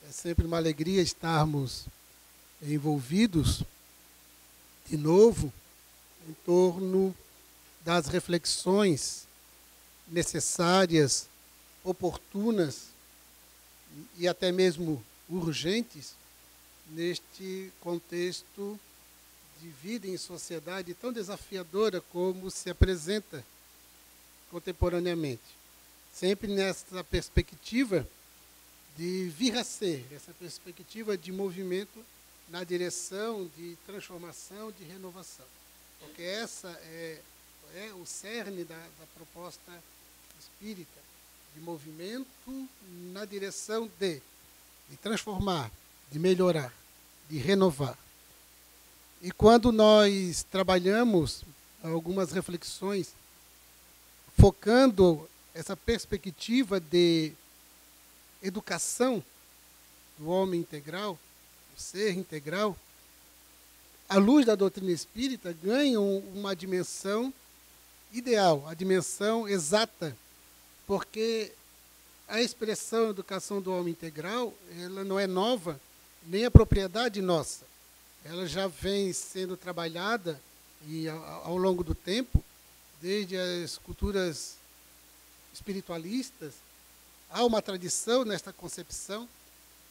É sempre uma alegria estarmos envolvidos de novo em torno das reflexões necessárias, oportunas e até mesmo urgentes neste contexto de vida em sociedade tão desafiadora como se apresenta contemporaneamente. Sempre nessa perspectiva de vir a ser, essa perspectiva de movimento na direção de transformação, de renovação. Porque essa é o cerne da proposta espírita, de movimento na direção de transformar, de melhorar, de renovar. E quando nós trabalhamos algumas reflexões focando essa perspectiva de educação do homem integral, do ser integral, à luz da doutrina espírita, ganham uma dimensão ideal, a dimensão exata, porque a expressão educação do homem integral, ela não é nova, nem é propriedade nossa. Ela já vem sendo trabalhada e ao longo do tempo, desde as culturas espiritualistas, há uma tradição nesta concepção,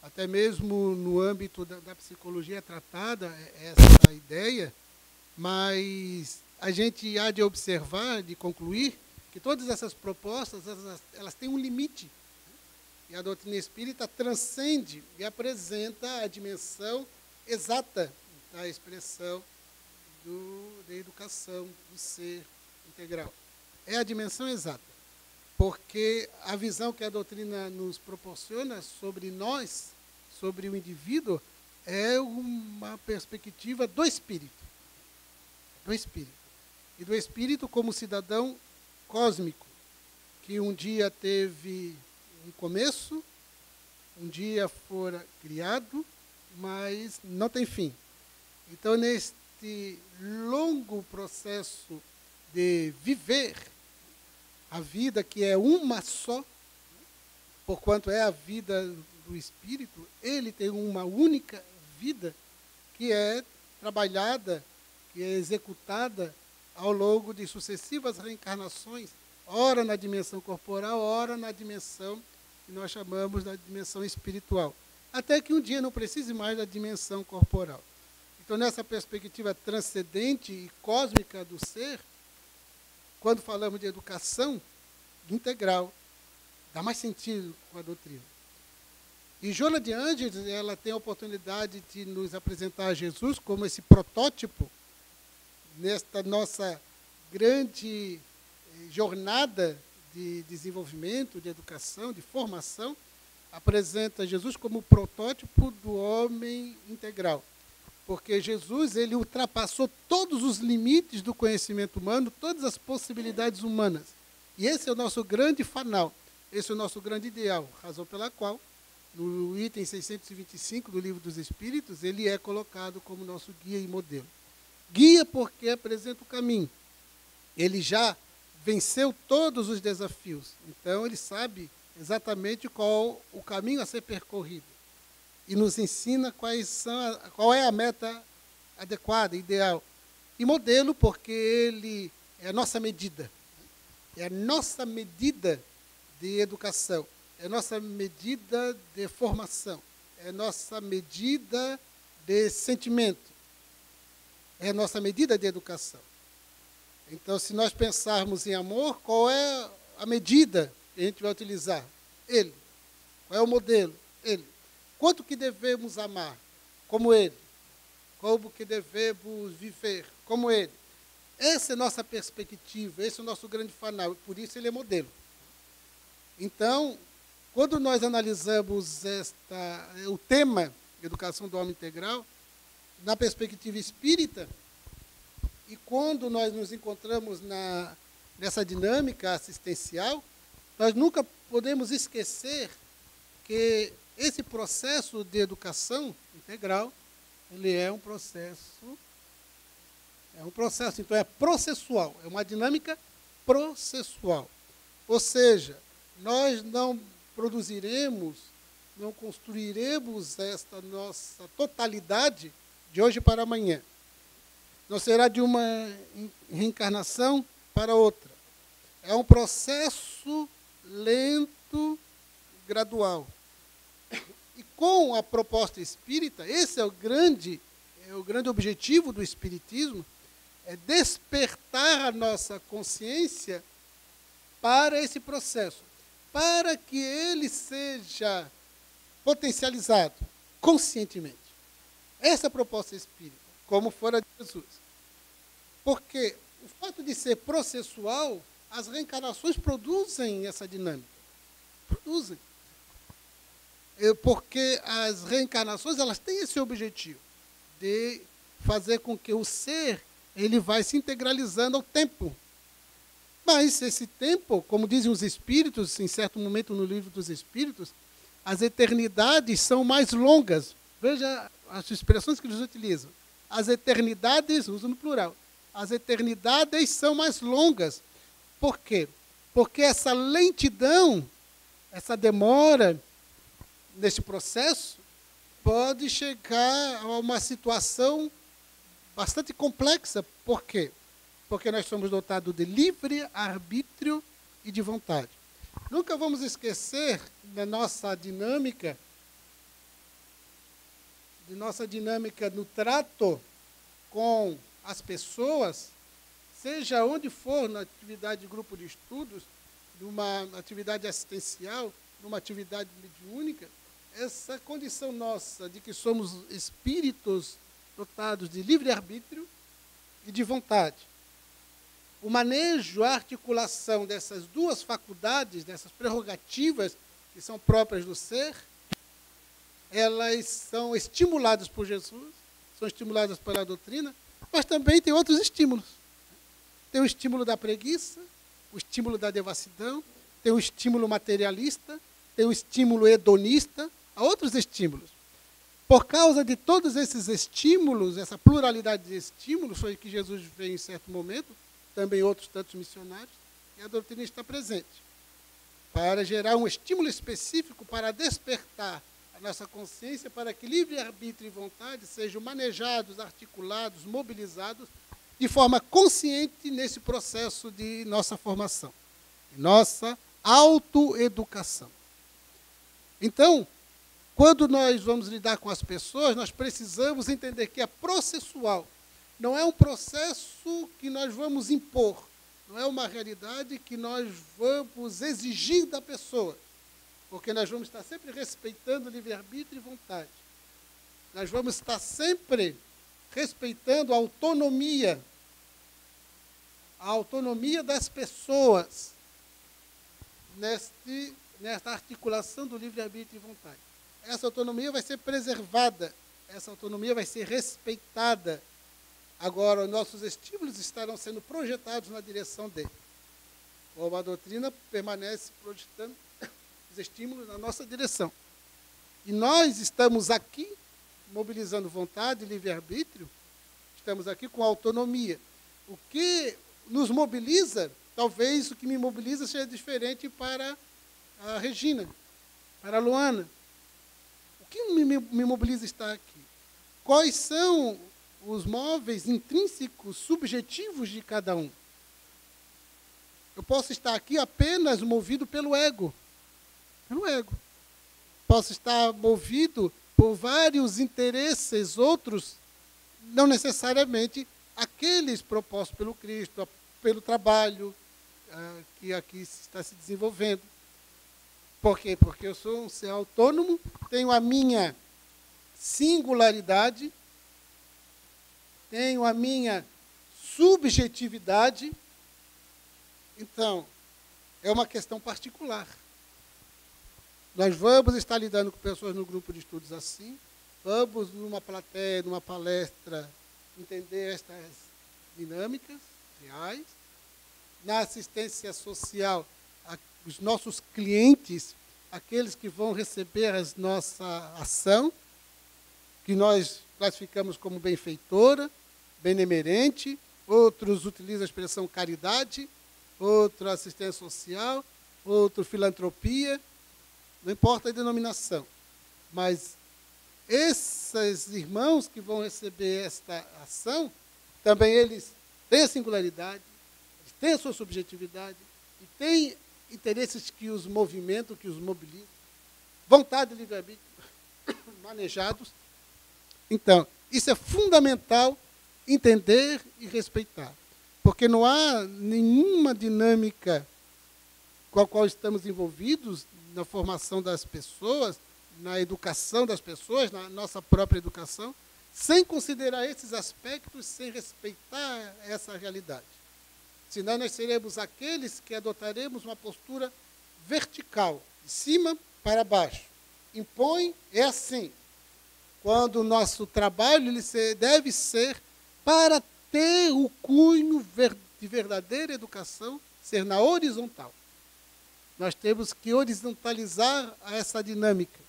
até mesmo no âmbito da psicologia tratada essa ideia, mas a gente há de observar, de concluir, que todas essas propostas, elas têm um limite. E a doutrina espírita transcende e apresenta a dimensão exata da expressão da educação, do ser integral. É a dimensão exata, porque a visão que a doutrina nos proporciona sobre nós, sobre o indivíduo, é uma perspectiva do espírito. Do espírito. E do espírito como cidadão cósmico, que um dia teve um começo, um dia fora criado, mas não tem fim. Então, neste longo processo de viver a vida que é uma só, porquanto é a vida do espírito, ele tem uma única vida que é trabalhada, que é executada ao longo de sucessivas reencarnações, ora na dimensão corporal, ora na dimensão que nós chamamos da dimensão espiritual, até que um dia não precise mais da dimensão corporal. Então, nessa perspectiva transcendente e cósmica do ser, quando falamos de educação integral, dá mais sentido com a doutrina. E Joana de Ângeles, ela tem a oportunidade de nos apresentar Jesus como esse protótipo nesta nossa grande jornada de desenvolvimento, de educação, de formação, apresenta Jesus como protótipo do homem integral. Porque Jesus, ele ultrapassou todos os limites do conhecimento humano, todas as possibilidades humanas. E esse é o nosso grande fanal, esse é o nosso grande ideal, razão pela qual, no item 625 do Livro dos Espíritos, ele é colocado como nosso guia e modelo. Guia porque apresenta o caminho. Ele já venceu todos os desafios. Então, ele sabe exatamente qual o caminho a ser percorrido. E nos ensina qual é a meta adequada, ideal. E modelo porque ele é a nossa medida. É a nossa medida de educação. É a nossa medida de formação. É a nossa medida de sentimento. É a nossa medida de educação. Então, se nós pensarmos em amor, qual é a medida que a gente vai utilizar? Ele. Qual é o modelo? Ele. Quanto que devemos amar? Como ele. Como que devemos viver? Como ele. Essa é a nossa perspectiva, esse é o nosso grande fanal, por isso ele é modelo. Então, quando nós analisamos o tema Educação do Homem Integral, na perspectiva espírita, e quando nós nos encontramos nessa dinâmica assistencial, nós nunca podemos esquecer que esse processo de educação integral, ele é um processo, então é processual, é uma dinâmica processual. Ou seja, nós não produziremos, não construiremos esta nossa totalidade de hoje para amanhã. Não será de uma reencarnação para outra. É um processo lento, gradual. E com a proposta espírita, esse é o grande objetivo do espiritismo, é despertar a nossa consciência para esse processo, para que ele seja potencializado conscientemente. Essa é a proposta espírita, como fora de Jesus. Porque o fato de ser processual, as reencarnações produzem essa dinâmica. Produzem. Porque as reencarnações, elas têm esse objetivo de fazer com que o ser, ele vai se integralizando ao tempo. Mas esse tempo, como dizem os espíritos, em certo momento no livro dos espíritos, as eternidades são mais longas. Veja as expressões que eles utilizam. As eternidades, uso no plural, as eternidades são mais longas. Por quê? Porque essa lentidão, essa demora nesse processo, pode chegar a uma situação bastante complexa. Por quê? Porque nós somos dotados de livre arbítrio e de vontade. Nunca vamos esquecer da nossa dinâmica no trato com as pessoas, seja onde for, na atividade de grupo de estudos, numa atividade assistencial, numa atividade mediúnica, essa condição nossa de que somos espíritos dotados de livre-arbítrio e de vontade. O manejo, a articulação dessas duas faculdades, dessas prerrogativas que são próprias do ser, elas são estimuladas por Jesus, são estimuladas pela doutrina, mas também tem outros estímulos. Tem o estímulo da preguiça, o estímulo da devassidão, tem o estímulo materialista, tem o estímulo hedonista, há outros estímulos. Por causa de todos esses estímulos, essa pluralidade de estímulos, foi que Jesus veio em certo momento, também outros tantos missionários, e a doutrina está presente, para gerar um estímulo específico para despertar a nossa consciência para que livre-arbítrio e vontade sejam manejados, articulados, mobilizados de forma consciente nesse processo de nossa formação, de nossa autoeducação. Então, quando nós vamos lidar com as pessoas, nós precisamos entender que é processual. Não é um processo que nós vamos impor, não é uma realidade que nós vamos exigir da pessoa, porque nós vamos estar sempre respeitando livre-arbítrio e vontade. Nós vamos estar sempre respeitando a autonomia das pessoas nesta articulação do livre-arbítrio e vontade. Essa autonomia vai ser preservada, essa autonomia vai ser respeitada. Agora, os nossos estímulos estarão sendo projetados na direção dele. Ou a doutrina permanece projetando os estímulos na nossa direção. E nós estamos aqui, mobilizando vontade e livre-arbítrio, estamos aqui com autonomia. O que nos mobiliza, talvez o que me mobiliza seja diferente para a Regina, para a Luana. O que me mobiliza estar aqui? Quais são os móveis intrínsecos, subjetivos de cada um? Eu posso estar aqui apenas movido pelo ego. Pelo ego. Posso estar movido por vários interesses, outros, não necessariamente aqueles propostos pelo Cristo, pelo trabalho que aqui está se desenvolvendo. Por quê? Porque eu sou um ser autônomo, tenho a minha singularidade, tenho a minha subjetividade. Então, é uma questão particular. Nós vamos estar lidando com pessoas no grupo de estudos assim, vamos, numa plateia, numa palestra, entender estas dinâmicas reais. Na assistência social, os nossos clientes, aqueles que vão receber a nossa ação, que nós classificamos como benfeitora, benemerente, outros utilizam a expressão caridade, outro assistência social, outro filantropia, não importa a denominação. Mas esses irmãos que vão receber esta ação, também eles têm a singularidade, eles têm a sua subjetividade, e têm interesses que os movimentam, que os mobilizam, vontade de livre-arbítrio manejados. Então, isso é fundamental entender e respeitar, porque não há nenhuma dinâmica com a qual estamos envolvidos na formação das pessoas, na educação das pessoas, na nossa própria educação, sem considerar esses aspectos, sem respeitar essa realidade. Senão nós seremos aqueles que adotaremos uma postura vertical, de cima para baixo. Impõe, é assim. Quando o nosso trabalho deve ser para ter o cunho de verdadeira educação, ser na horizontal. Nós temos que horizontalizar essa dinâmica.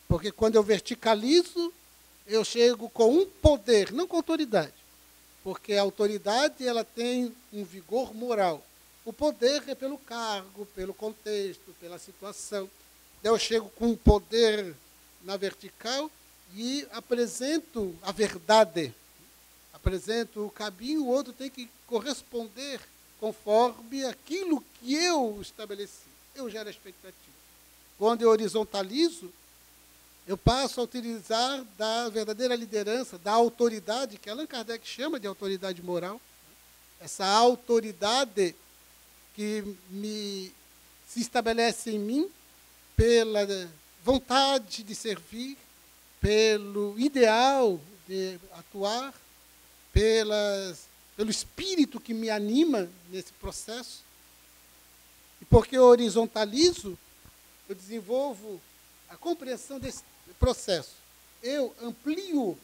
Porque quando eu verticalizo, eu chego com um poder, não com autoridade. Porque a autoridade ela tem um vigor moral. O poder é pelo cargo, pelo contexto, pela situação. Eu chego com um poder na vertical e apresento a verdade. Apresento o caminho, o outro tem que corresponder conforme aquilo que eu estabeleci. Eu gero a expectativa. Quando eu horizontalizo, eu passo a utilizar da verdadeira liderança, da autoridade, que Allan Kardec chama de autoridade moral. Essa autoridade que se estabelece em mim pela vontade de servir, pelo ideal de atuar, pelo espírito que me anima nesse processo. E porque eu horizontalizo, eu desenvolvo a compreensão desse processo. Eu amplio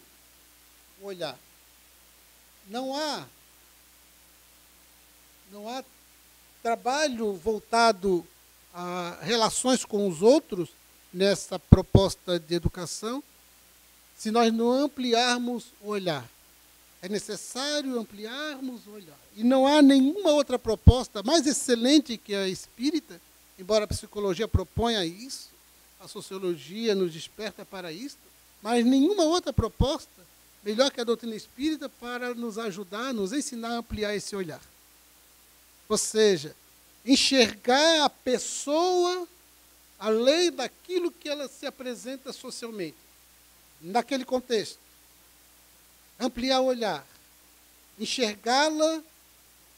o olhar. Não há trabalho voltado a relações com os outros nessa proposta de educação se nós não ampliarmos o olhar. É necessário ampliarmos o olhar. E não há nenhuma outra proposta mais excelente que a espírita, embora a psicologia proponha isso, a sociologia nos desperta para isso, mas nenhuma outra proposta melhor que a doutrina espírita para nos ajudar, nos ensinar a ampliar esse olhar. Ou seja, enxergar a pessoa além daquilo que ela se apresenta socialmente, naquele contexto. Ampliar o olhar, enxergá-la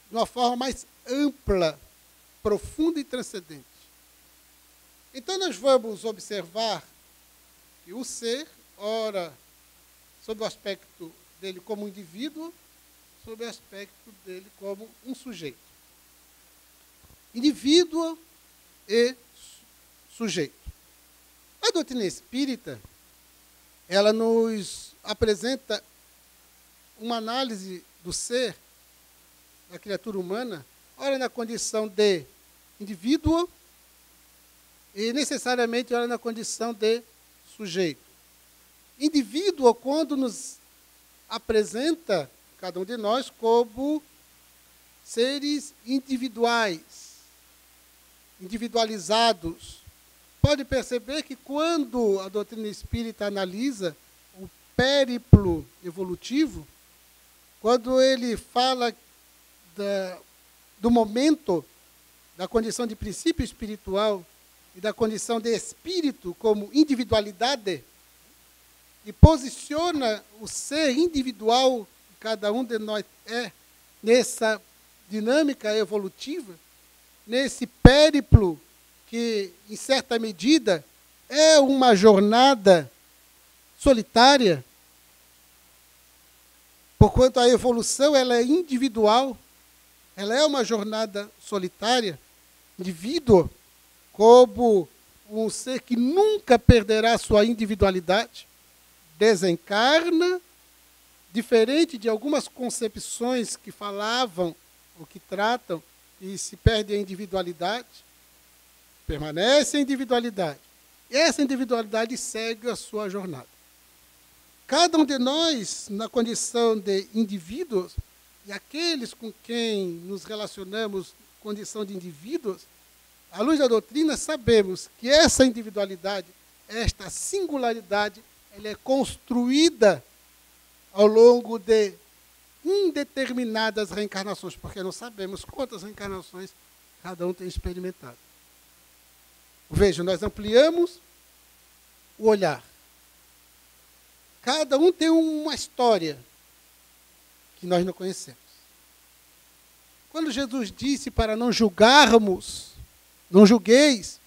de uma forma mais ampla, profunda e transcendente. Então, nós vamos observar que o ser, ora, sob o aspecto dele como indivíduo, sob o aspecto dele como um sujeito. Indivíduo e sujeito. A doutrina espírita, ela nos apresenta uma análise do ser, da criatura humana, ora na condição de indivíduo e necessariamente ora na condição de sujeito. Indivíduo quando nos apresenta, cada um de nós, como seres individuais, individualizados. Pode perceber que quando a doutrina espírita analisa o périplo evolutivo, quando ele fala do momento da condição de princípio espiritual e da condição de espírito como individualidade, e posiciona o ser individual que cada um de nós é nessa dinâmica evolutiva, nesse périplo que, em certa medida, é uma jornada solitária, porquanto a evolução ela é individual, ela é uma jornada solitária, indivíduo, como um ser que nunca perderá sua individualidade, desencarna, diferente de algumas concepções que falavam, ou que tratam, e se perde a individualidade. permanece a individualidade. E essa individualidade segue a sua jornada. Cada um de nós, na condição de indivíduos, e aqueles com quem nos relacionamos, condição de indivíduos, à luz da doutrina, sabemos que essa individualidade, esta singularidade, ela é construída ao longo de indeterminadas reencarnações, porque não sabemos quantas reencarnações cada um tem experimentado. Veja, nós ampliamos o olhar. Cada um tem uma história que nós não conhecemos. Quando Jesus disse para não julgarmos, não julgueis,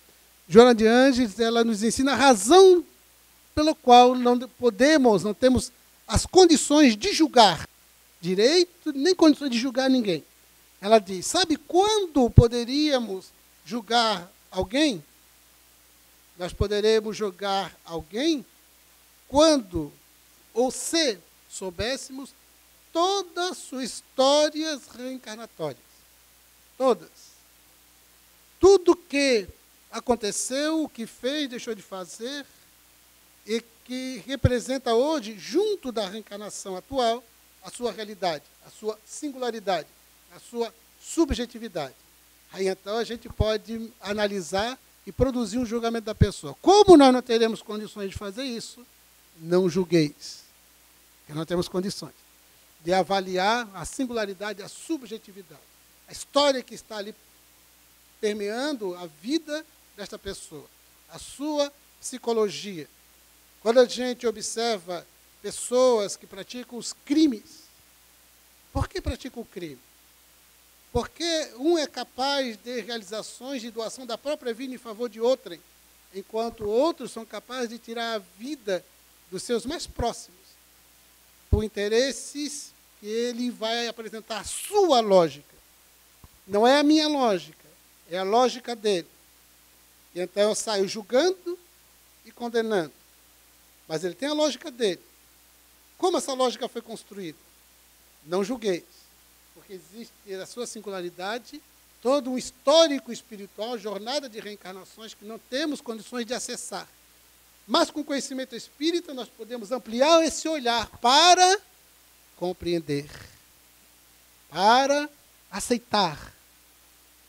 Joana de Ângeles, ela nos ensina a razão pela qual não podemos, não temos as condições de julgar direito, nem condições de julgar ninguém. Ela diz, sabe quando poderíamos julgar alguém? Nós poderemos julgar alguém quando, ou se soubéssemos, todas as suas histórias reencarnatórias. Todas. Tudo que aconteceu, o que fez, deixou de fazer, e que representa hoje, junto da reencarnação atual, a sua realidade, a sua singularidade, a sua subjetividade. Aí então a gente pode analisar e produzir um julgamento da pessoa. Como nós não teremos condições de fazer isso, não julgueis. Porque não temos condições de avaliar a singularidade, a subjetividade, a história que está ali permeando a vida desta pessoa, a sua psicologia. Quando a gente observa pessoas que praticam os crimes, por que praticam o crime? Porque um é capaz de realizações de doação da própria vida em favor de outrem, enquanto outros são capazes de tirar a vida dos seus mais próximos, por interesses que ele vai apresentar a sua lógica. Não é a minha lógica, é a lógica dele. E então eu saio julgando e condenando. Mas ele tem a lógica dele. Como essa lógica foi construída? Não julgueis. Porque existe na sua singularidade todo um histórico espiritual, jornada de reencarnações que não temos condições de acessar. Mas com conhecimento espírita nós podemos ampliar esse olhar para compreender, para aceitar.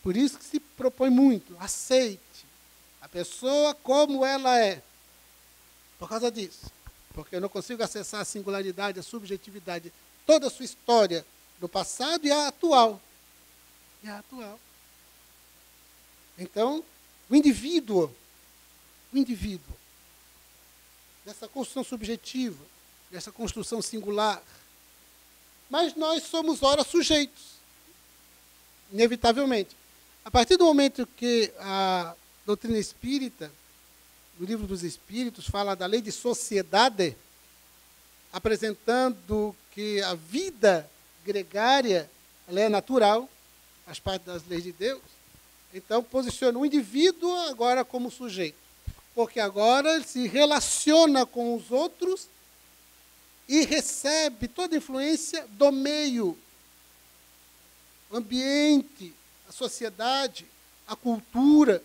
Por isso que se propõe muito, aceite a pessoa como ela é. Por causa disso. Porque eu não consigo acessar a singularidade, a subjetividade, toda a sua história do passado e a atual. E a atual. Então, o indivíduo, dessa construção subjetiva, dessa construção singular, mas nós somos, ora, sujeitos, inevitavelmente. A partir do momento que a doutrina espírita, no Livro dos Espíritos, fala da lei de sociedade, apresentando que a vida gregária ela é natural, faz parte das leis de Deus, então posiciona o indivíduo agora como sujeito, porque agora ele se relaciona com os outros e recebe toda a influência do meio, o ambiente, a sociedade, a cultura,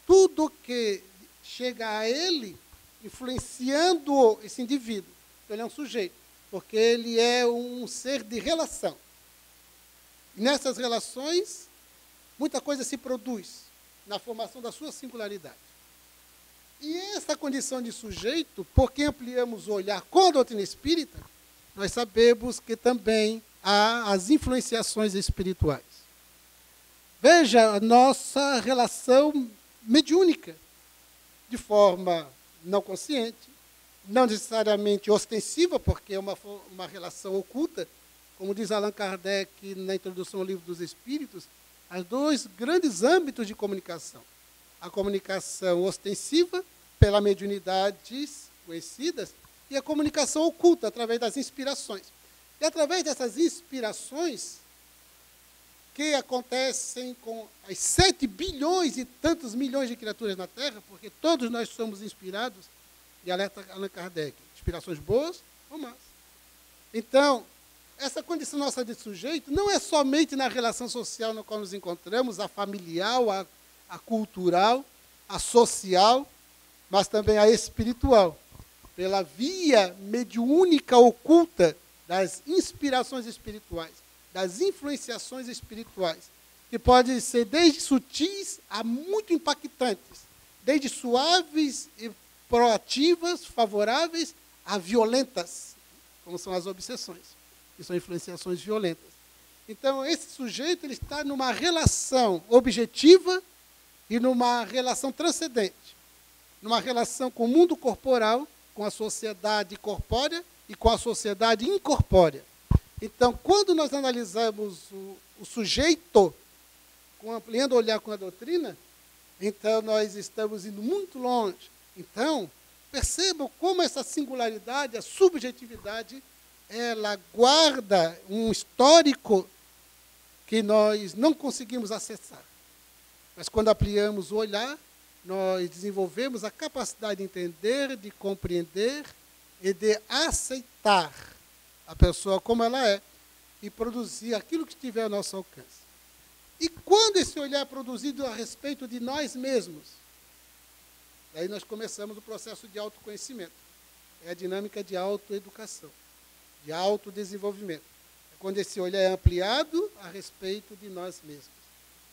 tudo que chega a ele, influenciando esse indivíduo. Então, ele é um sujeito, porque ele é um ser de relação. E nessas relações, muita coisa se produz na formação da sua singularidade. E essa condição de sujeito, porque ampliamos o olhar com a doutrina espírita, nós sabemos que também há as influenciações espirituais. Veja a nossa relação mediúnica, de forma não consciente, não necessariamente ostensiva, porque é uma relação oculta, como diz Allan Kardec na introdução ao Livro dos Espíritos, há dois grandes âmbitos de comunicação. A comunicação ostensiva, pela mediunidades conhecidas, e a comunicação oculta, através das inspirações. E através dessas inspirações, que acontecem com as 7 bilhões e tantos milhões de criaturas na Terra, porque todos nós somos inspirados, e alerta Allan Kardec, inspirações boas ou más. Então, essa condição nossa de sujeito não é somente na relação social na qual nos encontramos, a familiar, a cultural, a social, mas também a espiritual, pela via mediúnica oculta das inspirações espirituais, das influenciações espirituais, que podem ser desde sutis a muito impactantes, desde suaves e proativas, favoráveis, a violentas, como são as obsessões, que são influenciações violentas. Então, esse sujeito ele está numa relação objetiva e numa relação transcendente, numa relação com o mundo corporal, com a sociedade corpórea e com a sociedade incorpórea. Então, quando nós analisamos o sujeito, ampliando o olhar com a doutrina, então nós estamos indo muito longe. Então, percebam como essa singularidade, a subjetividade, ela guarda um histórico que nós não conseguimos acessar. Mas quando ampliamos o olhar, nós desenvolvemos a capacidade de entender, de compreender e de aceitar a pessoa como ela é e produzir aquilo que estiver ao nosso alcance. E quando esse olhar é produzido a respeito de nós mesmos, aí nós começamos o processo de autoconhecimento. É a dinâmica de autoeducação, de autodesenvolvimento. É quando esse olhar é ampliado a respeito de nós mesmos.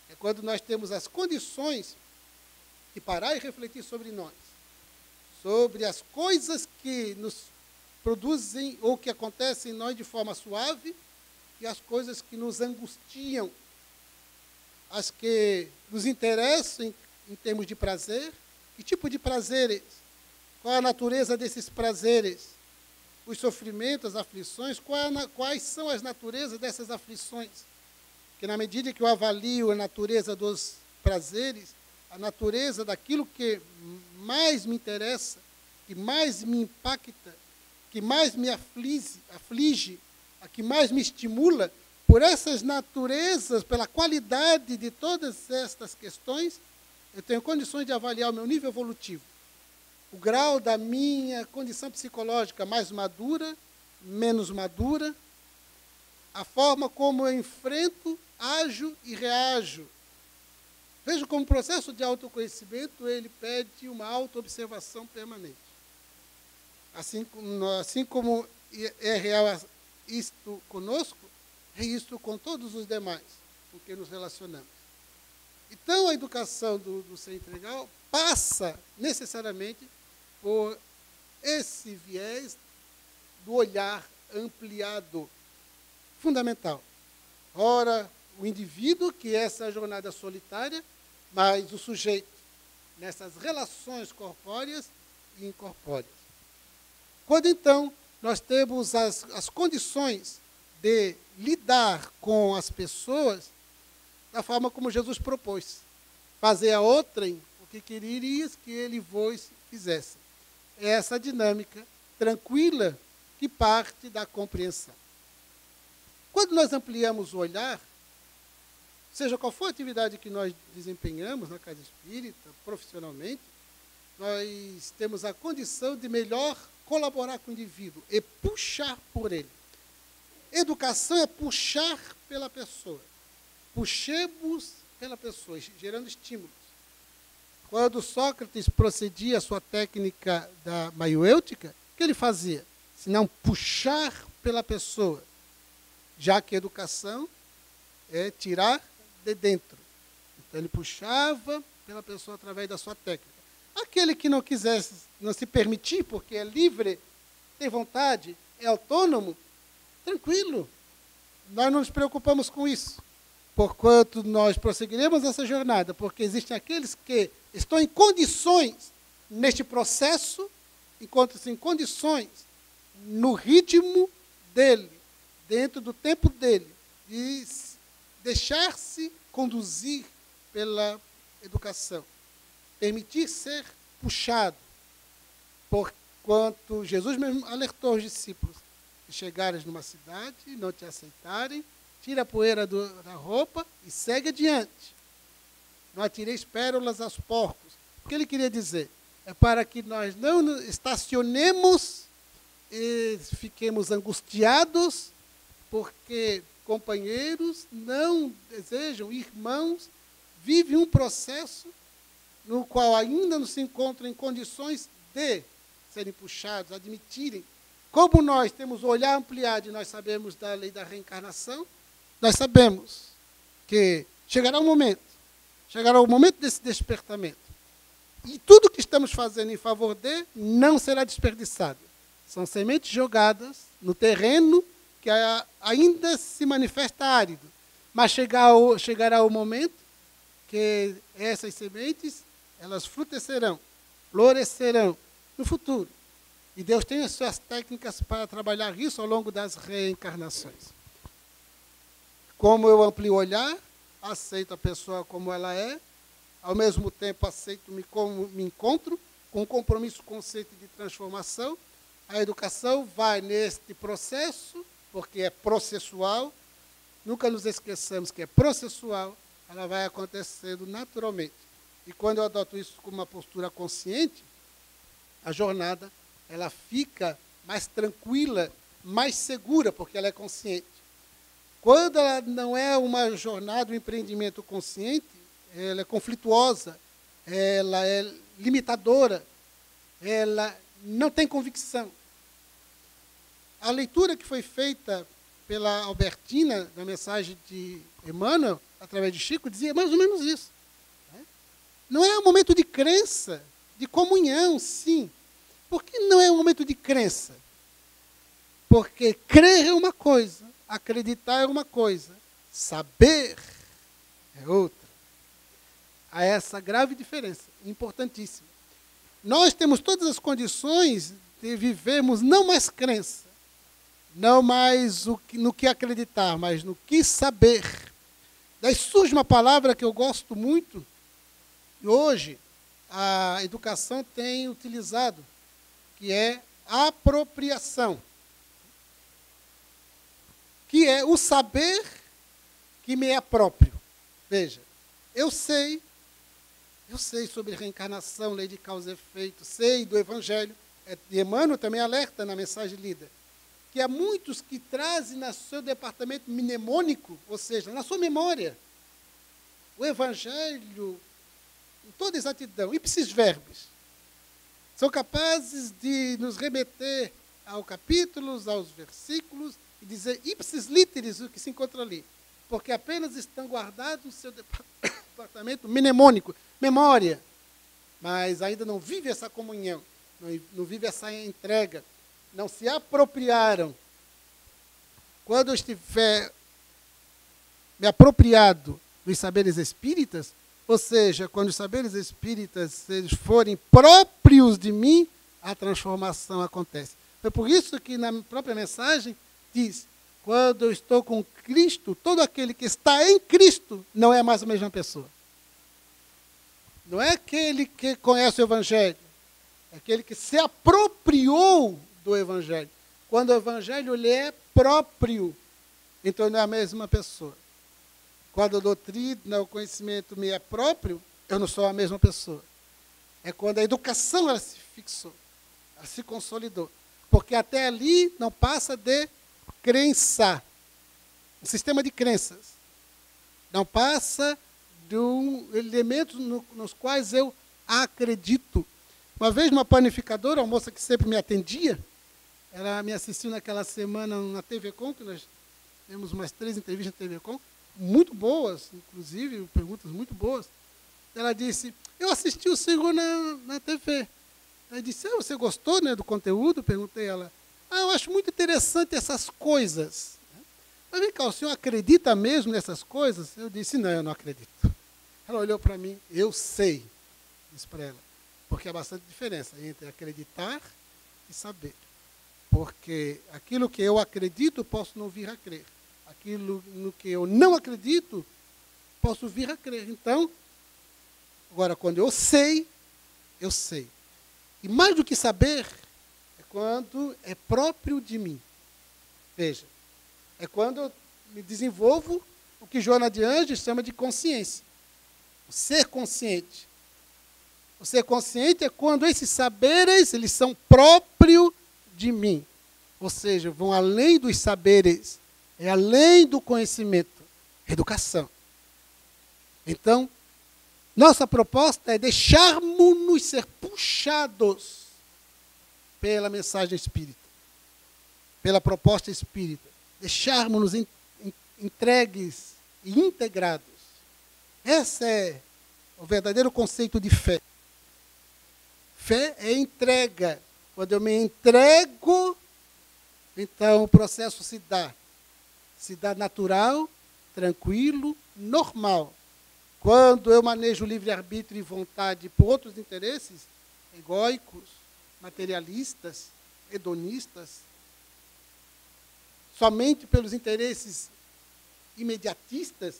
É quando nós temos as condições de parar e refletir sobre nós, sobre as coisas que nos produzem ou que acontecem em nós de forma suave e as coisas que nos angustiam, as que nos interessam em termos de prazer. Que tipo de prazeres? Qual a natureza desses prazeres? Os sofrimentos, as aflições, quais são as naturezas dessas aflições? Que na medida que eu avalio a natureza dos prazeres, a natureza daquilo que mais me interessa, que mais me impacta, que mais me aflige, a que mais me estimula, por essas naturezas, pela qualidade de todas estas questões, eu tenho condições de avaliar o meu nível evolutivo, o grau da minha condição psicológica mais madura, menos madura, a forma como eu enfrento, ajo e reajo. Veja como o processo de autoconhecimento, ele pede uma autoobservação permanente. Assim como é real isto conosco, é isto com todos os demais com quem nos relacionamos. Então, a educação do ser integral passa necessariamente por esse viés do olhar ampliado, fundamental. Ora, o indivíduo, que é essa jornada solitária, mas o sujeito, nessas relações corpóreas e incorpóreas. Quando, então, nós temos as condições de lidar com as pessoas da forma como Jesus propôs. Fazer a outrem o que querias que ele vos fizesse. É essa dinâmica tranquila que parte da compreensão. Quando nós ampliamos o olhar, seja qual for a atividade que nós desempenhamos na casa espírita, profissionalmente, nós temos a condição de melhor colaborar com o indivíduo e puxar por ele. Educação é puxar pela pessoa. Puxemos pela pessoa, gerando estímulos. Quando Sócrates procedia a sua técnica da maiêutica, o que ele fazia? Se não puxar pela pessoa, já que a educação é tirar de dentro. Então ele puxava pela pessoa através da sua técnica. Aquele que não quisesse, não se permitir, porque é livre, tem vontade, é autônomo, tranquilo. Nós não nos preocupamos com isso. Porquanto nós prosseguiremos essa jornada, porque existem aqueles que estão em condições neste processo, encontram-se em condições no ritmo dele, dentro do tempo dele, de deixar-se conduzir pela educação, permitir ser puxado, porquanto Jesus mesmo alertou os discípulos, se chegares numa cidade e não te aceitarem, tira a poeira da roupa e segue adiante. Não atireis pérolas aos porcos. O que ele queria dizer? É para que nós não estacionemos e fiquemos angustiados, porque companheiros não desejam, irmãos, vive um processo no qual ainda não se encontram em condições de serem puxados, admitirem. Como nós temos o olhar ampliado e nós sabemos da lei da reencarnação, nós sabemos que chegará o momento desse despertamento. E tudo que estamos fazendo em favor de não será desperdiçado. São sementes jogadas no terreno que ainda se manifesta árido. Mas chegará o momento que essas sementes, elas florescerão no futuro. E Deus tem as suas técnicas para trabalhar isso ao longo das reencarnações. Como eu amplio o olhar, aceito a pessoa como ela é, ao mesmo tempo aceito-me como me encontro, com um compromisso consciente de transformação. A educação vai neste processo, porque é processual. Nunca nos esqueçamos que é processual, ela vai acontecendo naturalmente. E quando eu adoto isso como uma postura consciente, a jornada ela fica mais tranquila, mais segura, porque ela é consciente. Quando ela não é uma jornada, um empreendimento consciente, ela é conflituosa, ela é limitadora, ela não tem convicção. A leitura que foi feita pela Albertina, na mensagem de Emmanuel, através de Chico, dizia mais ou menos isso. Não é um momento de crença, de comunhão, sim. Por que não é um momento de crença? Porque crer é uma coisa, acreditar é uma coisa, saber é outra. Há essa grave diferença, importantíssima. Nós temos todas as condições de vivermos não mais crença, não mais no que acreditar, mas no que saber. Daí surge uma palavra que eu gosto muito, e hoje a educação tem utilizado, que é apropriação. Que é o saber que me é próprio. Veja, eu sei sobre reencarnação, lei de causa e efeito, sei do Evangelho. E Emmanuel também alerta na mensagem lida, que há muitos que trazem no seu departamento mnemônico, ou seja, na sua memória, o Evangelho, em toda exatidão, ipsis verbis. São capazes de nos remeter aos capítulos, aos versículos, e dizer ipsis literis o que se encontra ali. Porque apenas estão guardados no seu departamento mnemônico, memória. Mas ainda não vive essa comunhão, não vive essa entrega, não se apropriaram. Quando eu estiver me apropriado dos saberes espíritas, ou seja, quando os saberes espíritas eles forem próprios de mim, a transformação acontece. Foi por isso que na própria mensagem diz, quando eu estou com Cristo, todo aquele que está em Cristo não é mais a mesma pessoa. Não é aquele que conhece o Evangelho, é aquele que se apropriou do Evangelho. Quando o Evangelho lhe é próprio, então não é a mesma pessoa. Quando a doutrina, o conhecimento me é próprio, eu não sou a mesma pessoa. É quando a educação ela se fixou, ela se consolidou. Porque até ali não passa de crença, um sistema de crenças. Não passa de elementos nos quais eu acredito. Uma vez uma panificadora, uma moça que sempre me atendia, ela me assistiu naquela semana na TV Com, que nós temos umas 3 entrevistas na TV Com, muito boas, inclusive, perguntas muito boas. Ela disse, eu assisti o senhor na TV. Ela disse, você gostou, né, do conteúdo? Perguntei a ela. Eu acho muito interessante essas coisas. Mas vem cá, o senhor acredita mesmo nessas coisas? Eu disse, não, eu não acredito. Ela olhou para mim, eu sei, disse para ela. Porque há bastante diferença entre acreditar e saber. Porque aquilo que eu acredito, posso não vir a crer. Aquilo no que eu não acredito, posso vir a crer. Então, agora, quando eu sei, eu sei. E mais do que saber, é quando é próprio de mim. Veja, é quando eu me desenvolvo o que Joana de Anjos chama de consciência. O ser consciente. O ser consciente é quando esses saberes, eles são próprios de mim. Ou seja, vão além dos saberes, é além do conhecimento, educação. Então, Nossa proposta é deixarmos-nos ser puxados pela mensagem espírita, pela proposta espírita. Deixarmos-nos entregues e integrados. Esse é o verdadeiro conceito de fé. Fé é entrega. Quando eu me entrego, então o processo se dá. Se dá natural, tranquilo, normal. Quando eu manejo livre-arbítrio e vontade por outros interesses, egóicos, materialistas, hedonistas, somente pelos interesses imediatistas,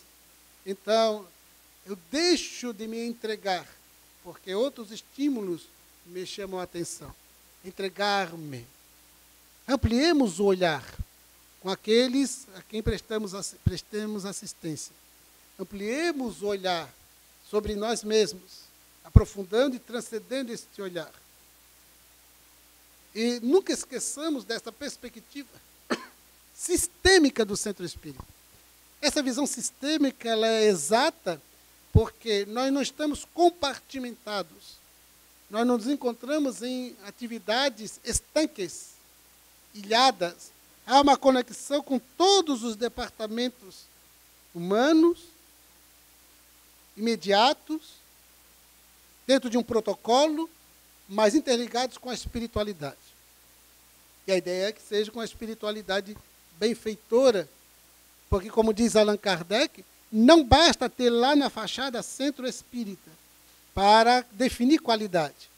então eu deixo de me entregar, porque outros estímulos me chamam a atenção. Entregar-me. Ampliemos o olhar com aqueles a quem prestemos assistência. Ampliemos o olhar sobre nós mesmos, aprofundando e transcendendo este olhar. E nunca esqueçamos dessa perspectiva sistêmica do centro espírita. Essa visão sistêmica ela é exata porque nós não estamos compartimentados. Nós não nos encontramos em atividades estanques, ilhadas. Há uma conexão com todos os departamentos humanos, imediatos, dentro de um protocolo, mas interligados com a espiritualidade. E a ideia é que seja com a espiritualidade benfeitora, porque, como diz Allan Kardec, não basta ter lá na fachada centro espírita para definir qualidade.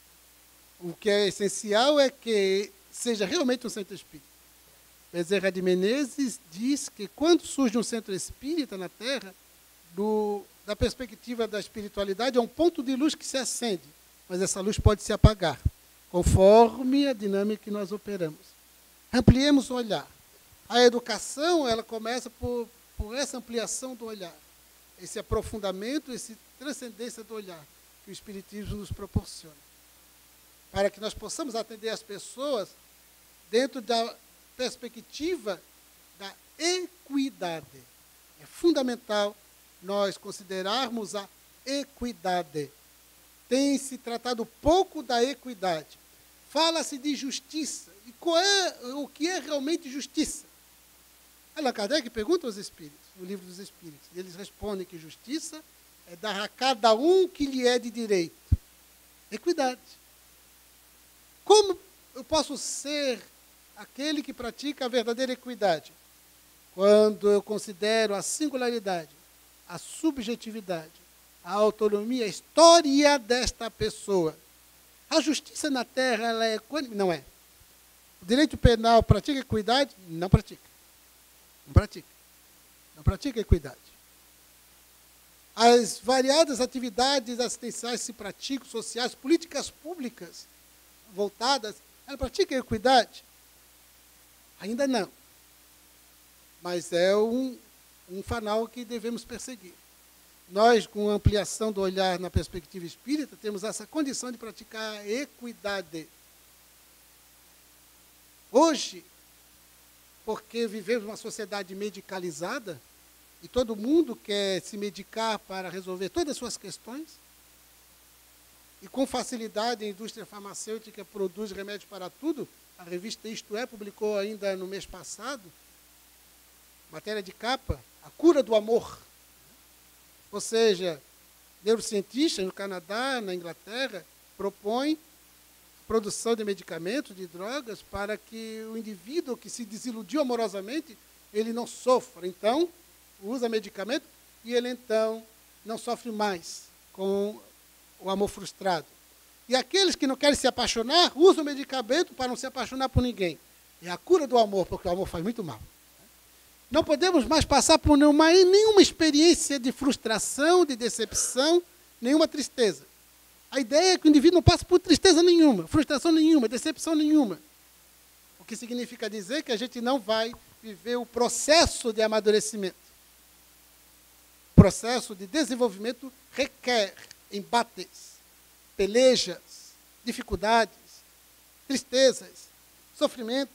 O que é essencial é que seja realmente um centro espírita. Bezerra de Menezes diz que quando surge um centro espírita na Terra, da perspectiva da espiritualidade, é um ponto de luz que se acende, mas essa luz pode se apagar, conforme a dinâmica que nós operamos. Ampliemos o olhar. A educação ela começa por essa ampliação do olhar, esse aprofundamento, essa transcendência do olhar que o Espiritismo nos proporciona, para que nós possamos atender as pessoas dentro da perspectiva da equidade. É fundamental nós considerarmos a equidade. Tem se tratado pouco da equidade. Fala-se de justiça. E o que é realmente justiça? Allan Kardec pergunta aos espíritos, no livro dos Espíritos, e eles respondem que justiça é dar a cada um que lhe é de direito. Equidade. Como eu posso ser aquele que pratica a verdadeira equidade? Quando eu considero a singularidade, a subjetividade, a autonomia, a história desta pessoa. A justiça na Terra, ela é equânime? Não é. O direito penal pratica equidade? Não pratica. Não pratica. Não pratica equidade. As variadas atividades assistenciais se praticam, sociais, políticas públicas voltadas, ela pratica equidade? Ainda não. Mas é um fanal que devemos perseguir. Nós, com a ampliação do olhar na perspectiva espírita, temos essa condição de praticar a equidade. Hoje, porque vivemos uma sociedade medicalizada, e todo mundo quer se medicar para resolver todas as suas questões, e com facilidade a indústria farmacêutica produz remédios para tudo. A revista Isto É publicou ainda no mês passado, matéria de capa, a cura do amor. Ou seja, neurocientistas no Canadá, na Inglaterra, propõem produção de medicamentos, de drogas, para que o indivíduo que se desiludiu amorosamente, ele não sofra. Então, usa medicamento e ele, então, não sofre mais com o amor frustrado. E aqueles que não querem se apaixonar, usam o medicamento para não se apaixonar por ninguém. É a cura do amor, porque o amor faz muito mal. Não podemos mais passar por nenhuma experiência de frustração, de decepção, nenhuma tristeza. A ideia é que o indivíduo não passe por tristeza nenhuma, frustração nenhuma, decepção nenhuma. O que significa dizer que a gente não vai viver o processo de amadurecimento. O processo de desenvolvimento requer embates, pelejas, dificuldades, tristezas, sofrimentos,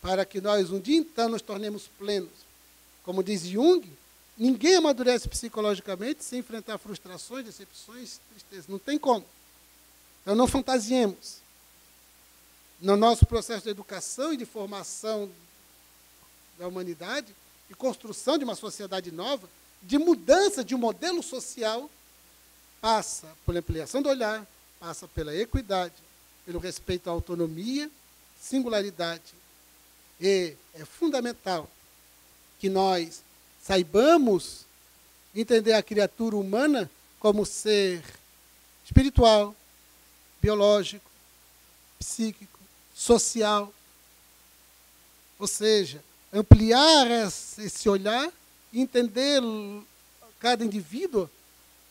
para que nós um dia então nos tornemos plenos. Como diz Jung, ninguém amadurece psicologicamente sem enfrentar frustrações, decepções, tristezas. Não tem como. Então, não fantasiemos. No nosso processo de educação e de formação da humanidade, de construção de uma sociedade nova, de mudança de um modelo social, passa pela ampliação do olhar, passa pela equidade, pelo respeito à autonomia, singularidade. E é fundamental que nós saibamos entender a criatura humana como ser espiritual, biológico, psíquico, social. Ou seja, ampliar esse olhar e entender cada indivíduo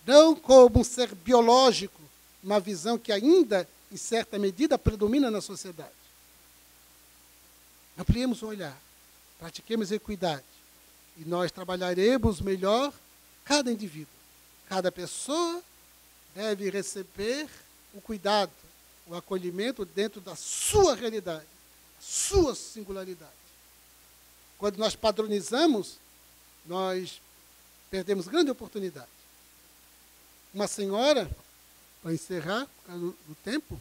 não como um ser biológico, uma visão que ainda, em certa medida, predomina na sociedade. Ampliemos o olhar, pratiquemos a equidade e nós trabalharemos melhor cada indivíduo. Cada pessoa deve receber o cuidado, o acolhimento dentro da sua realidade, sua singularidade. Quando nós padronizamos, nós perdemos grande oportunidade. Uma senhora, para encerrar, por causa do tempo,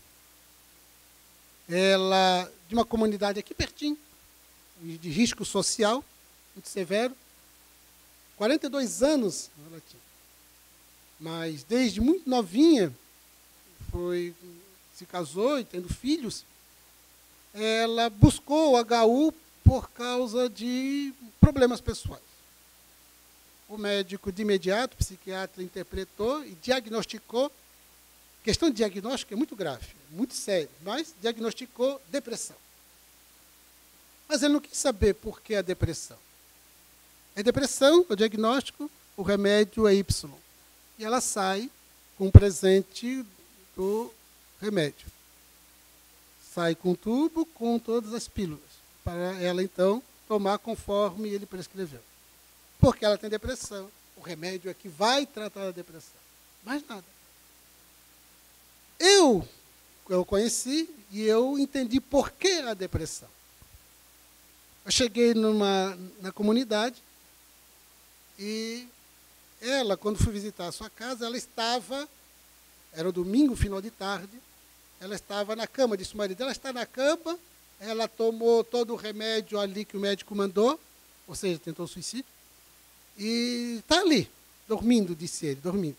ela, de uma comunidade aqui pertinho, de risco social, muito severo, 42 anos ela tinha. Mas desde muito novinha, se casou e tendo filhos, ela buscou o HU por causa de problemas pessoais. O médico, de imediato, o psiquiatra, interpretou e diagnosticou. A questão de diagnóstico é muito grave, muito sério, mas diagnosticou depressão. Mas ele não quis saber por que a depressão. É depressão, o diagnóstico, o remédio é Y. E ela sai com um presente do remédio. Sai com o tubo, com todas as pílulas, para ela, então, tomar conforme ele prescreveu. Porque ela tem depressão. O remédio é que vai tratar a depressão. Mais nada. Eu conheci e eu entendi por que a depressão. Eu cheguei na comunidade e ela, quando fui visitar a sua casa, ela estava, era um domingo, final de tarde, ela estava na cama, disse o marido, ela está na cama, ela tomou todo o remédio ali que o médico mandou, ou seja, tentou suicídio, e está ali, dormindo, disse ele, dormindo.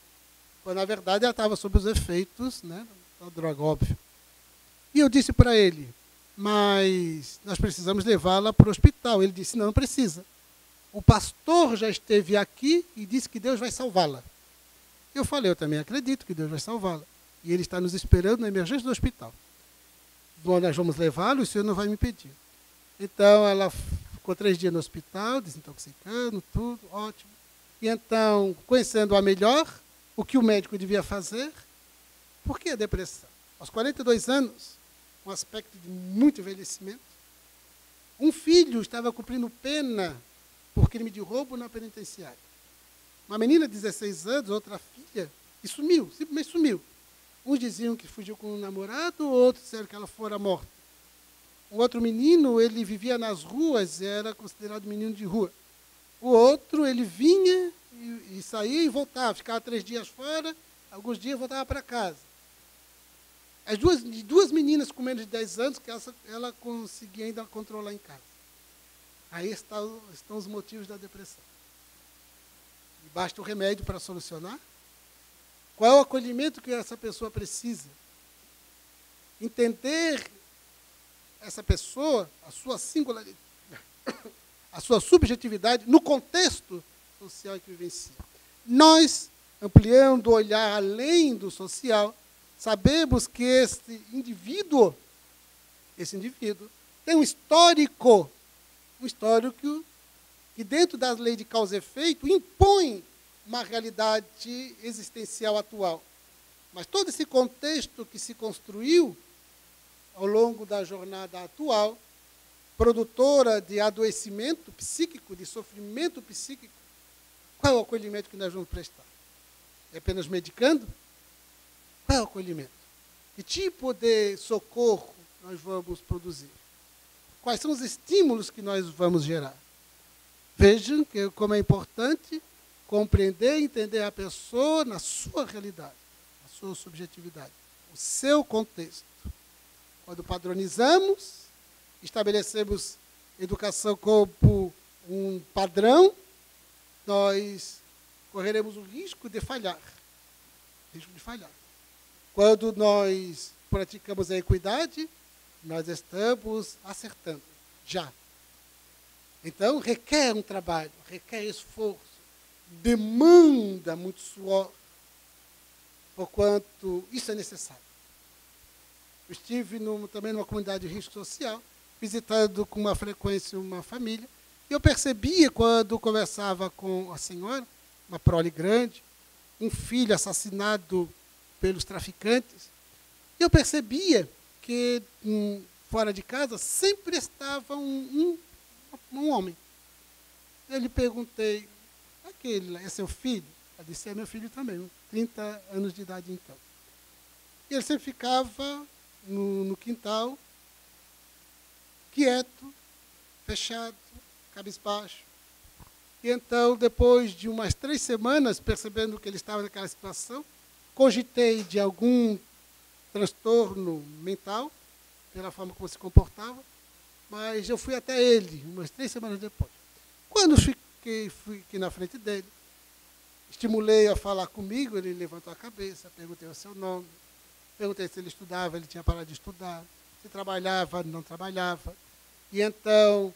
Quando, na verdade, ela estava sob os efeitos, né, da droga, óbvio. E eu disse para ele, mas nós precisamos levá-la para o hospital. Ele disse, não precisa. O pastor já esteve aqui e disse que Deus vai salvá-la. Eu falei, eu também acredito que Deus vai salvá-la. E ele está nos esperando na emergência do hospital. Bom, nós vamos levá-lo e o senhor não vai me pedir. Então, ela ficou 3 dias no hospital, desintoxicando, tudo, ótimo. E então, conhecendo-a melhor, o que o médico devia fazer, por que a depressão? Aos 42 anos, um aspecto de muito envelhecimento, um filho estava cumprindo pena por crime de roubo na penitenciária. Uma menina de 16 anos, outra filha, e sumiu, simplesmente sumiu. Uns diziam que fugiu com um namorado, outros disseram que ela fora morta. Um outro menino, ele vivia nas ruas, era considerado menino de rua. O outro, ele vinha e saía e voltava, ficava 3 dias fora, alguns dias voltava para casa. As duas meninas com menos de 10 anos, que ela conseguia ainda controlar em casa. Aí estão os motivos da depressão. E basta o remédio para solucionar? Qual é o acolhimento que essa pessoa precisa? Entender essa pessoa, a sua singularidade, a sua subjetividade no contexto social que vivencia. Nós, ampliando o olhar além do social, sabemos que esse indivíduo tem um histórico que dentro da lei de causa e efeito impõe uma realidade existencial atual. Mas todo esse contexto que se construiu ao longo da jornada atual, produtora de adoecimento psíquico, de sofrimento psíquico, qual é o acolhimento que nós vamos prestar? É apenas medicando? Qual é o acolhimento? Que tipo de socorro nós vamos produzir? Quais são os estímulos que nós vamos gerar? Vejam como é importante compreender e entender a pessoa na sua realidade, na sua subjetividade, o seu contexto. Quando padronizamos, estabelecemos educação como um padrão, nós correremos o risco de falhar. Quando nós praticamos a equidade, nós estamos acertando, já. Então, requer um trabalho, requer esforço, demanda muito suor, porquanto isso é necessário. Eu estive também numa comunidade de risco social, visitando com uma frequência uma família, e eu percebia, quando conversava com a senhora, uma prole grande, um filho assassinado pelos traficantes, e eu percebia que fora de casa sempre estava um homem. Eu lhe perguntei, aquele lá é seu filho? Ela disse, é meu filho também, 30 anos de idade então. E ele sempre ficava no quintal, quieto, fechado, cabisbaixo. E então, depois de umas 3 semanas, percebendo que ele estava naquela situação, cogitei de algum transtorno mental, pela forma como se comportava, mas eu fui até ele, umas 3 semanas depois. Quando fui aqui na frente dele, estimulei a falar comigo, ele levantou a cabeça, perguntei o seu nome, perguntei se ele estudava, ele tinha parado de estudar, se trabalhava, não trabalhava. E então,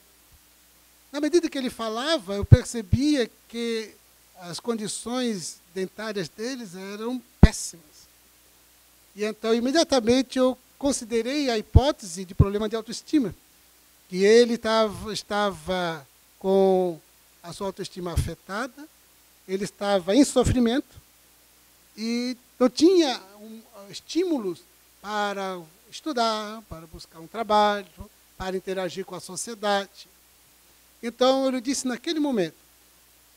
na medida que ele falava, eu percebia que as condições dentárias deles eram péssimas. E então, imediatamente, eu considerei a hipótese de problema de autoestima, que ele estava com a sua autoestima afetada, ele estava em sofrimento e não tinha estímulos para estudar, para buscar um trabalho, para interagir com a sociedade. Então, eu lhe disse naquele momento,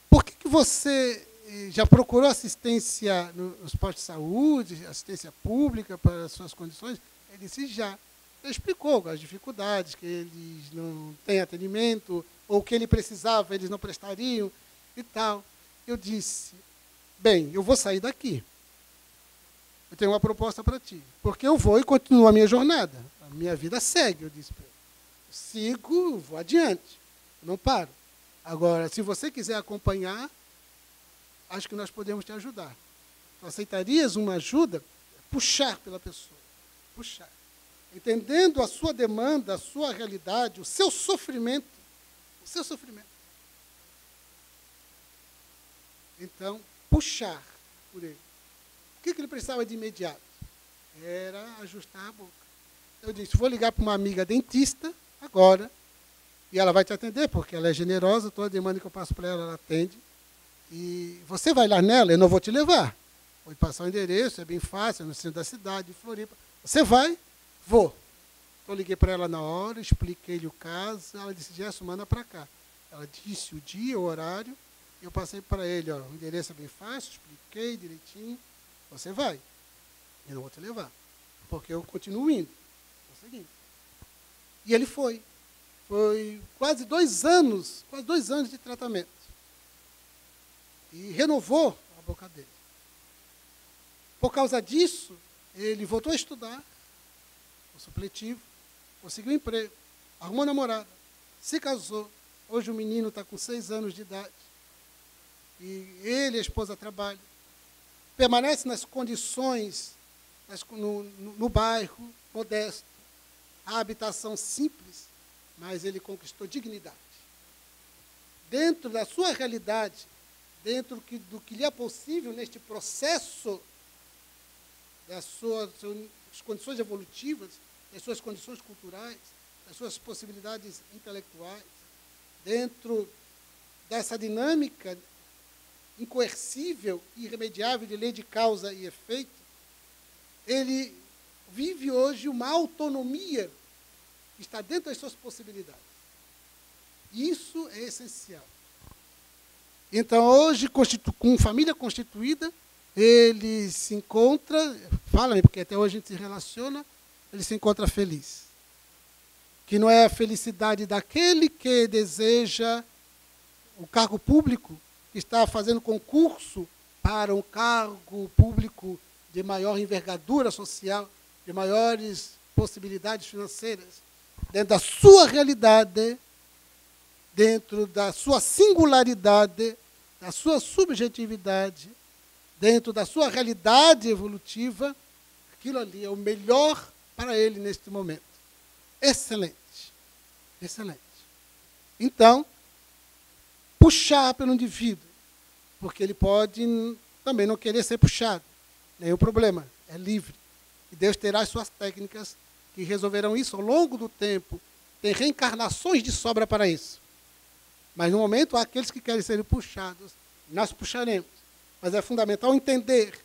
por que você já procurou assistência nos postos de saúde, assistência pública para as suas condições? Ele disse, já. Ele explicou as dificuldades, que eles não têm atendimento, ou o que ele precisava, eles não prestariam e tal. Eu disse, bem, eu vou sair daqui. Eu tenho uma proposta para ti, porque eu vou e continuo a minha jornada. A minha vida segue, eu disse para ele. Sigo, vou adiante, não paro. Agora, se você quiser acompanhar, acho que nós podemos te ajudar. Tu aceitarias uma ajuda? Puxar pela pessoa, puxar. Entendendo a sua demanda, a sua realidade, o seu sofrimento. O seu sofrimento. Então, puxar por ele. O que ele precisava de imediato? Era ajustar a boca. Eu disse, vou ligar para uma amiga dentista agora, e ela vai te atender, porque ela é generosa, toda demanda que eu passo para ela, ela atende. E você vai lá nela, eu não vou te levar. Vou te passar o endereço, é bem fácil, é no centro da cidade, de Floripa. Você vai? Vou. Eu liguei para ela na hora, expliquei-lhe o caso, ela disse, Gerson, manda para cá. Ela disse o dia, o horário, e eu passei para ele, ó, o endereço é bem fácil, expliquei direitinho, você vai. Eu não vou te levar, porque eu continuo indo. Vou seguindo. E ele foi. Foi quase 2 anos de tratamento. E renovou a boca dele. Por causa disso, ele voltou a estudar, o supletivo, conseguiu um emprego, arrumou namorada, se casou. Hoje o menino está com 6 anos de idade. E ele e a esposa trabalham. Permanece nas condições, no bairro modesto. A habitação simples, mas ele conquistou dignidade. Dentro da sua realidade, dentro do que lhe é possível neste processo das suas condições evolutivas, das suas condições culturais, das suas possibilidades intelectuais, dentro dessa dinâmica incoercível e irremediável de lei de causa e efeito, ele vive hoje uma autonomia que está dentro das suas possibilidades. Isso é essencial. Então, hoje, com família constituída, ele se encontra, fala-me, porque até hoje a gente se relaciona, ele se encontra feliz. Que não é a felicidade daquele que deseja o cargo público, que está fazendo concurso para um cargo público de maior envergadura social, de maiores possibilidades financeiras, dentro da sua realidade, dentro da sua singularidade, da sua subjetividade, dentro da sua realidade evolutiva, aquilo ali é o melhor para ele neste momento. Excelente. Excelente. Então, puxar pelo indivíduo, porque ele pode também não querer ser puxado. Nenhum problema, é livre. E Deus terá as suas técnicas que resolverão isso ao longo do tempo. Tem reencarnações de sobra para isso. Mas no momento, há aqueles que querem ser puxados, nós puxaremos. Mas é fundamental entender,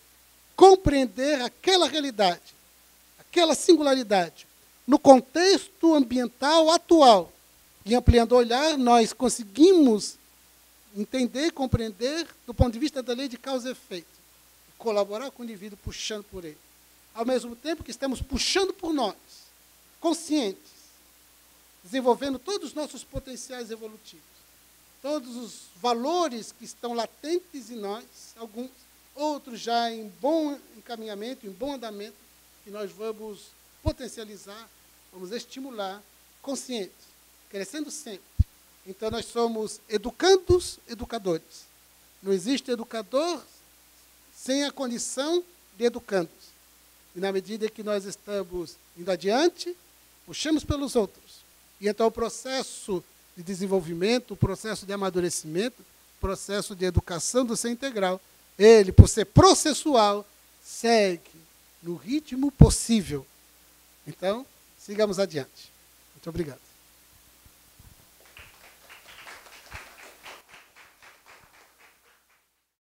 compreender aquela realidade, aquela singularidade. No contexto ambiental atual, e ampliando o olhar, nós conseguimos entender, compreender, do ponto de vista da lei de causa e efeito, colaborar com o indivíduo puxando por ele. Ao mesmo tempo que estamos puxando por nós, conscientes, desenvolvendo todos os nossos potenciais evolutivos, todos os valores que estão latentes em nós, alguns, outros já em bom encaminhamento, em bom andamento, que nós vamos potencializar, vamos estimular, conscientes, crescendo sempre. Então, nós somos educandos, educadores. Não existe educador sem a condição de educandos. E na medida que nós estamos indo adiante, puxamos pelos outros. E então o processo de desenvolvimento, o processo de amadurecimento, o processo de educação do ser integral, ele, por ser processual, segue no ritmo possível. Então, sigamos adiante. Muito obrigado.